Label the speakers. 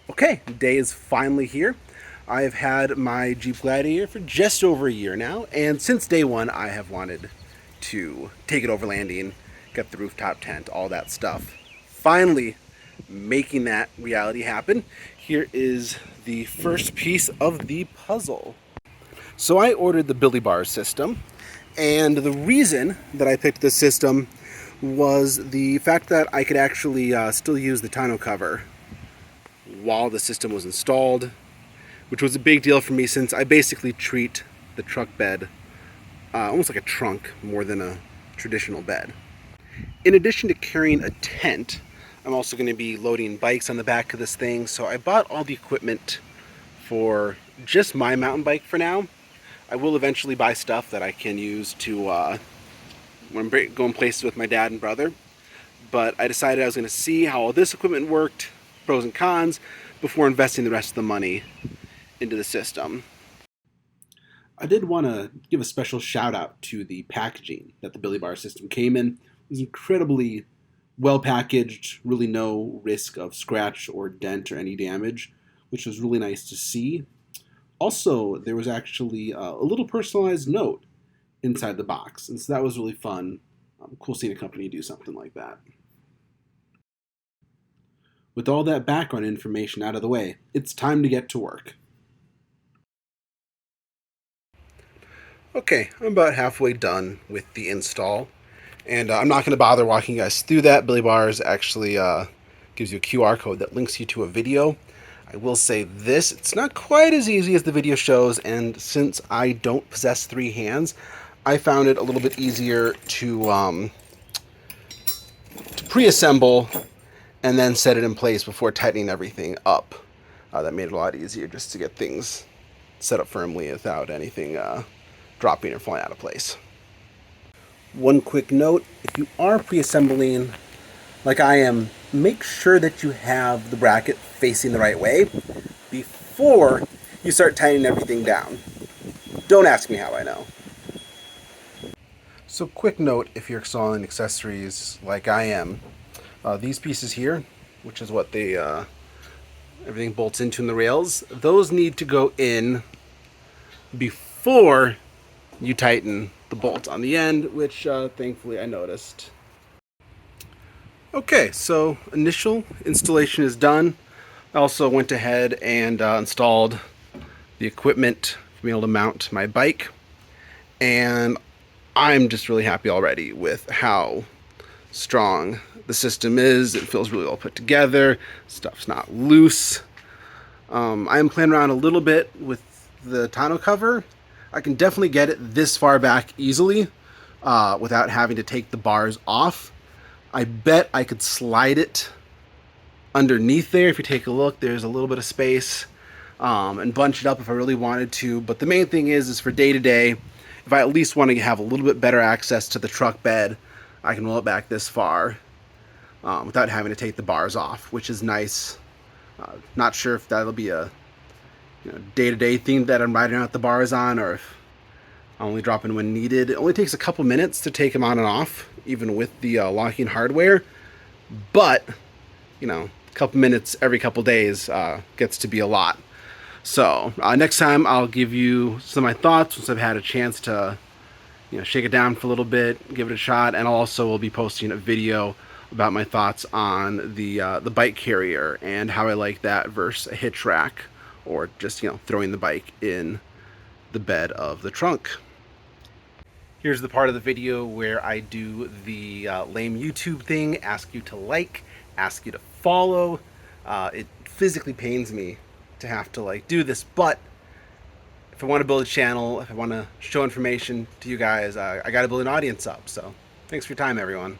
Speaker 1: Okay, day is finally here. I've had my Jeep Gladiator for just over a year now, and since day one, I have wanted to take it overlanding, get the rooftop tent, all that stuff. Finally, making that reality happen. Here is the first piece of the puzzle. So I ordered the BillieBars system, and the reason that I picked this system was the fact that I could actually still use the tonneau cover while the system was installed, which was a big deal for me since I basically treat the truck bed almost like a trunk more than a traditional bed. In addition to carrying a tent, I'm also going to be loading bikes on the back of this thing, so I bought all the equipment for just my mountain bike for now. I will eventually buy stuff that I can use to when I'm going places with my dad and brother, but I decided I was going to see how all this equipment worked, pros and cons, before investing the rest of the money into the system. I did want to give a special shout out to the packaging that the BillieBars system came in. It was incredibly well packaged, really no risk of scratch or dent or any damage, which was really nice to see. Also, there was actually a little personalized note inside the box, and so that was really fun. Cool seeing a company do something like that. With all that background information out of the way, it's time to get to work. Okay, I'm about halfway done with the install, and I'm not going to bother walking you guys through that. BillieBars actually gives you a QR code that links you to a video. I will say this, it's not quite as easy as the video shows, and since I don't possess three hands, I found it a little bit easier to pre-assemble and then set it in place before tightening everything up. That made it a lot easier just to get things set up firmly without anything dropping or falling out of place. One quick note, if you are pre-assembling like I am, make sure that you have the bracket facing the right way before you start tightening everything down. Don't ask me how I know. So quick note, if you're installing accessories like I am, these pieces here, which is what they everything bolts into in the rails, those need to go in before you tighten the bolt on the end, which thankfully I noticed. Okay, so initial installation is done. I also went ahead and installed the equipment for being able to mount my bike, and I'm just really happy already with how strong the system is. It feels really well put together. Stuff's not loose. I am playing around a little bit with the tonneau cover. I can definitely get it this far back easily without having to take the bars off. I bet I could slide it underneath there. If you take a look, there's a little bit of space, and bunch it up if I really wanted to. But the main thing is for day to day, if I at least want to have a little bit better access to the truck bed, I can roll it back this far without having to take the bars off, which is nice. Not sure if that'll be a day-to-day thing that I'm riding out the bars on, or if I only drop in when needed. It only takes a couple minutes to take them on and off, even with the locking hardware. But, a couple minutes every couple days gets to be a lot. So next time I'll give you some of my thoughts once I've had a chance to shake it down for a little bit, give it a shot, and also will be posting a video about my thoughts on the bike carrier and how I like that versus a hitch rack, or just throwing the bike in the bed of the trunk. Here's the part of the video where I do the lame YouTube thing, ask you to like, ask you to follow. It physically pains me to have to do this, but if I want to build a channel, if I want to show information to you guys, I got to build an audience up. So thanks for your time, everyone.